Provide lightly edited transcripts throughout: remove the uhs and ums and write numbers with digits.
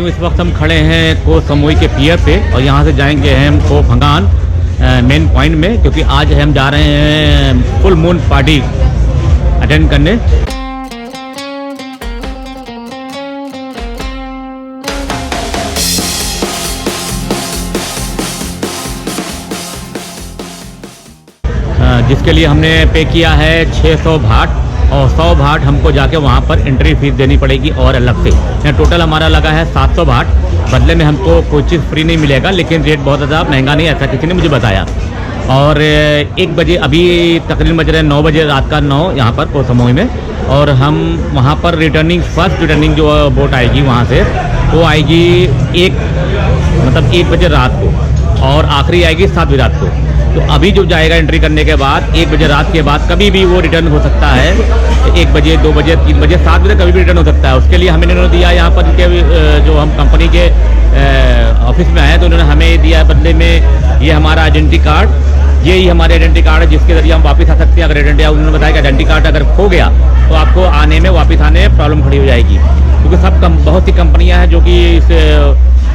साथियों, इस वक्त हम खड़े हैं को समोई के पियर पे और यहाँ से जाएंगे हम को फंगान मेन पॉइंट में, क्योंकि आज हम जा रहे हैं फुल मून पार्टी अटेंड करने। जिसके लिए हमने पे किया है 600 भाट और 100 भाट हमको जाके वहाँ पर एंट्री फीस देनी पड़ेगी और अलग से। यहाँ टोटल हमारा लगा है 700 भाट। बदले में हमको कोई चीज़ फ्री नहीं मिलेगा, लेकिन रेट बहुत ज़्यादा महंगा नहीं, ऐसा किसी ने मुझे बताया। और 1 बजे अभी तकरीबन बज रहे हैं 9 बजे, रात का 9 यहाँ पर को समोई में। और हम वहाँ पर फर्स्ट रिटर्निंग जो बोट आएगी वहाँ से वो आएगी 1 बजे रात को और आखिरी आएगी 7 बजे रात को। तो अभी जो जाएगा एंट्री करने के बाद 1 बजे रात के बाद कभी भी वो रिटर्न हो सकता है। 1 बजे, 2 बजे, 3 बजे, 7 बजे कभी भी रिटर्न हो सकता है। उसके लिए हमें इन्होंने दिया यहाँ पर इनके जो हम कंपनी के ऑफिस में आए तो उन्होंने हमें दिया बदले में ये हमारा आइडेंटिटी कार्ड। यही हमारे आइडेंटिटी कार्ड है जिसके जरिए हम वापस आ सकते हैं। अगर उन्होंने बताया कि आइडेंटिटी कार्ड अगर खो गया तो आपको आने में वापस आने में प्रॉब्लम खड़ी हो जाएगी, क्योंकि बहुत सी कंपनियाँ हैं जो कि इस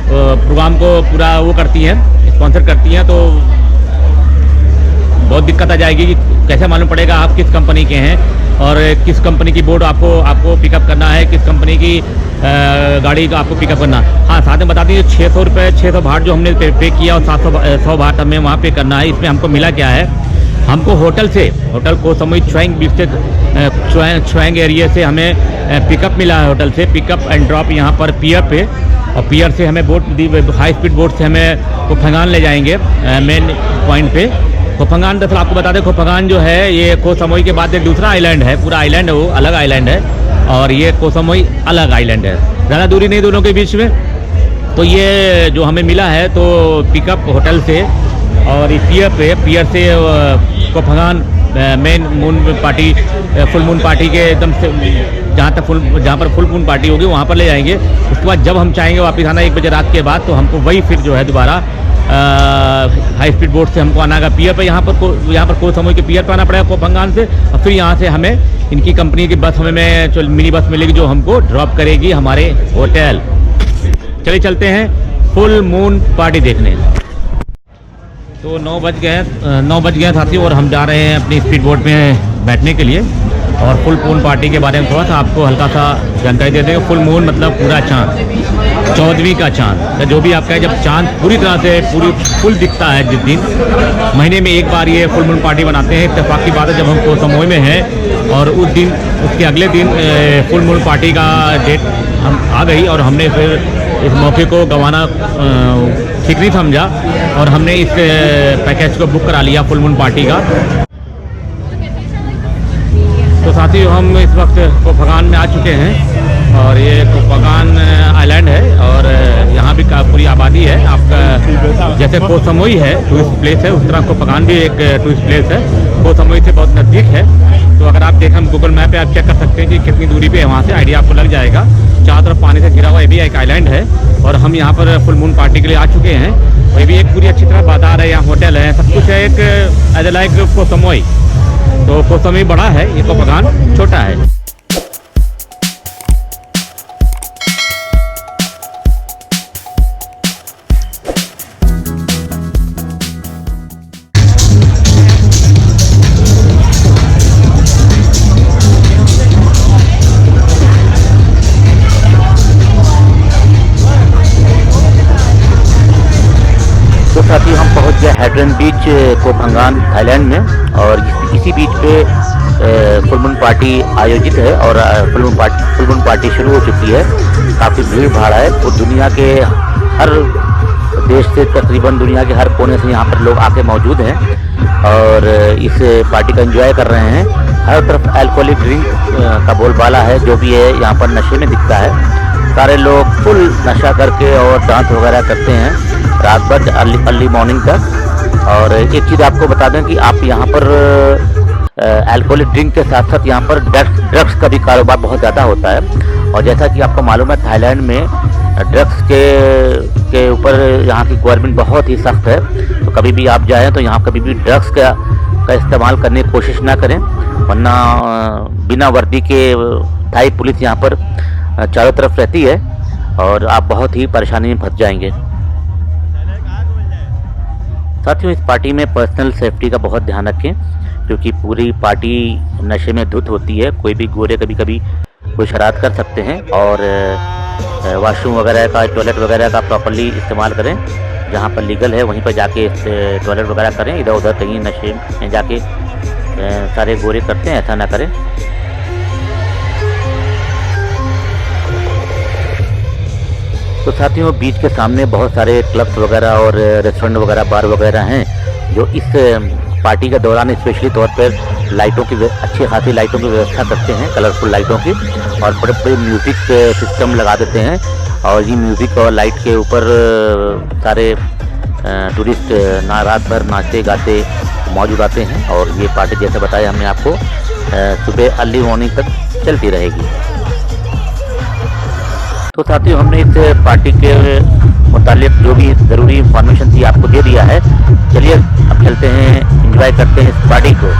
प्रोग्राम को पूरा वो करती हैं, स्पॉन्सर करती हैं। तो बहुत दिक्कत आ जाएगी कि कैसे मालूम पड़ेगा आप किस कंपनी के हैं और किस कंपनी की बोट आपको पिकअप करना है, किस कंपनी की गाड़ी का आपको पिकअप करना। हाँ, साथ में बता दीजिए 600 भाट जो हमने पे किया और 100 भाट हमें वहाँ पे करना है। इसमें हमको मिला क्या है, हमको होटल को समोई चुएंग बीच से चुएंग एरिया से हमें पिकअप मिला है। होटल से पिकअप एंड ड्रॉप यहाँ पर पियर पे, और पियर से हमें हाई स्पीड बोट से हमें खोफंगान ले जाएंगे मेन पॉइंट पे। खोफंगान दरअसल आपको बता दें, खोफंगान जो है ये को समोई के बाद एक दूसरा आइलैंड है, पूरा आइलैंड है, वो अलग आइलैंड है और ये को समोई अलग आइलैंड है, ज़्यादा दूरी नहीं दोनों के बीच में। तो ये जो हमें मिला है तो पिकअप होटल से और पियर से Koh Phangan main moon party full moon party के एकदम से जहाँ पर फुल मून पार्टी होगी वहाँ पर ले जाएंगे। उसके बाद जब हम चाहेंगे वापस आना 1 बजे रात के बाद, तो हमको वही फिर जो है दोबारा हाई स्पीड बोट से हमको आना है पियर पे। यहाँ पर को समोई के पियर पर आना पड़ेगा खोफंगान से, और फिर यहाँ से हमें इनकी कंपनी की बस हमें मिनी बस मिलेगी जो हमको ड्रॉप करेगी हमारे होटल। चलिए चलते हैं फुल मून पार्टी देखने। तो 9 बज गए साथी और हम जा रहे हैं अपनी स्पीड बोट में बैठने के लिए और फुल मून पार्टी के बारे में थोड़ा सा आपको हल्का सा जानकारी दे देंगे। फुल मून मतलब पूरा चाँद, 14वीं का चाँद, जब भी आपका जब चाँद पूरी तरह से फुल दिखता है जिस दिन महीने में एक बार ये फुल मून पार्टी बनाते हैं। इत्तेफाक की बात है जब हम को समोई में हैं और उसके अगले दिन फुल मून पार्टी का डेट हम आ गई और हमने फिर इस मौके को गंवाना ठीक नहीं समझा और हमने इस पैकेज को बुक करा लिया फुल मून पार्टी का। तो साथियों, हम इस वक्त खोफंगान में आ चुके हैं और ये खोफंगान आइलैंड है और यहाँ भी पूरी आबादी है। आपका जैसे को समोई है टूरिस्ट प्लेस है, उस तरह खोफंगान भी एक टूरिस्ट प्लेस है। को समोई से बहुत नज़दीक है, तो अगर आप देखें गूगल मैप पे आप चेक कर सकते हैं कि कितनी दूरी पे है, वहाँ से आइडिया आपको लग जाएगा। चारों तरफ पानी से घिरा हुआ ये भी एक आइलैंड है और हम यहाँ पर फुल मून पार्टी के लिए आ चुके हैं। ये भी एक पूरी अच्छी तरह बाजार है, यहाँ होटल है, सब कुछ है, एक एज लाइक को समोई। तो को समोई बड़ा है, ये खोफंगान छोटा है। तो साथियों, हम पहुंच गए हैड्रन बीच खोफंगान थाईलैंड में और इसी बीच पे फुल मून पार्टी आयोजित है और फुल मून पार्टी शुरू हो चुकी है। काफ़ी भीड़ भाड़ है और दुनिया के हर देश से, तकरीबन दुनिया के हर कोने से यहाँ पर लोग आके मौजूद हैं और इस पार्टी का एंजॉय कर रहे हैं। हर तरफ अल्कोहलिक ड्रिंक का बोलबाला है, जो भी है यहाँ पर नशे में दिखता है। सारे लोग फुल नशा करके और डांस वगैरह करते हैं रात भर अर्ली मॉर्निंग तक। और एक चीज़ आपको बता दें कि आप यहाँ पर अल्कोहलिक ड्रिंक के साथ साथ यहाँ पर ड्रग्स का भी कारोबार बहुत ज़्यादा होता है। और जैसा कि आपको मालूम है थाईलैंड में ड्रग्स के ऊपर यहाँ की गवर्नमेंट बहुत ही सख्त है। तो कभी भी आप जाएँ तो यहाँ कभी भी ड्रग्स का इस्तेमाल करने की कोशिश ना करें, वरना बिना वर्दी के थाई पुलिस यहाँ पर चारों तरफ रहती है और आप बहुत ही परेशानी में फंस जाएंगे। साथियों, इस पार्टी में पर्सनल सेफ्टी का बहुत ध्यान रखें, क्योंकि पूरी पार्टी नशे में धुत होती है। कोई भी गोरे कभी कभी कोई शरारत कर सकते हैं। और वॉशरूम वगैरह का, टॉयलेट वगैरह का प्रॉपर्ली इस्तेमाल करें। जहाँ पर लीगल है वहीं पर जाके टॉयलेट वगैरह करें। इधर उधर कहीं नशे में जाके सारे गोरे करते हैं, ऐसा ना करें। तो साथियों, बीच के सामने बहुत सारे क्लब्स वगैरह और रेस्टोरेंट वगैरह, बार वगैरह हैं, जो इस पार्टी के दौरान स्पेशली तौर पर लाइटों की अच्छी खासी लाइटों की व्यवस्था करते हैं, कलरफुल लाइटों की, और बड़े बड़े म्यूज़िक सिस्टम लगा देते हैं। और ये म्यूज़िक और लाइट के ऊपर सारे टूरिस्ट रात भर नाचते गाते मौज उड़ाते हैं। और ये पार्टी, जैसे बताया हमने आपको, सुबह अर्ली मॉर्निंग तक चलती रहेगी। तो साथियों, हमने इस पार्टी के मुतालिक जो भी ज़रूरी इंफॉर्मेशन थी आपको दे दिया है। चलिए अब चलते हैं, एंजॉय करते हैं इस पार्टी को।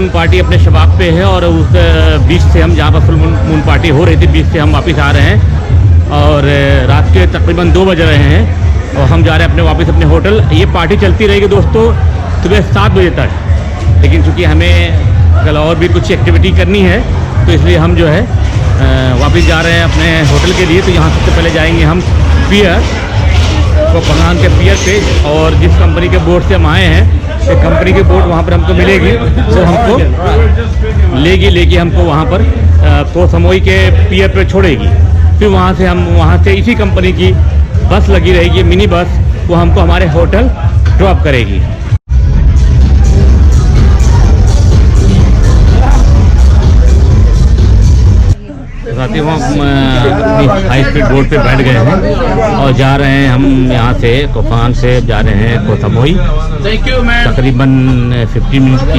मून पार्टी अपने शबाब पे है और उस बीच से हम जहाँ पर फुल मून पार्टी हो रही थी बीच से हम वापस आ रहे हैं और रात के तकरीबन 2 बज रहे हैं और हम जा रहे हैं वापस अपने होटल। ये पार्टी चलती रहेगी दोस्तों सुबह 7 बजे तक, लेकिन चूँकि हमें कल और भी कुछ एक्टिविटी करनी है तो इसलिए हम जो है वापस जा रहे हैं अपने होटल के लिए। तो यहाँ सबसे पहले जाएंगे हम पियर कोपंगान के पियर पे, और जिस कंपनी के बोर्ड से हम आए हैं तो कंपनी की बोर्ड वहाँ पर हमको मिलेगी, तो हमको लेगी हमको वहाँ पर कोह सामोई के पियर पे छोड़ेगी। फिर वहाँ से इसी कंपनी की बस लगी रहेगी, मिनी बस, वो हमको हमारे होटल ड्रॉप करेगी। साथियों हम अपनी हाई स्पीड बोट पे बैठ गए हैं और जा रहे हैं हम यहाँ से कोपंगान से जा रहे हैं कोह सामोई। तकरीबन 15 मिनट की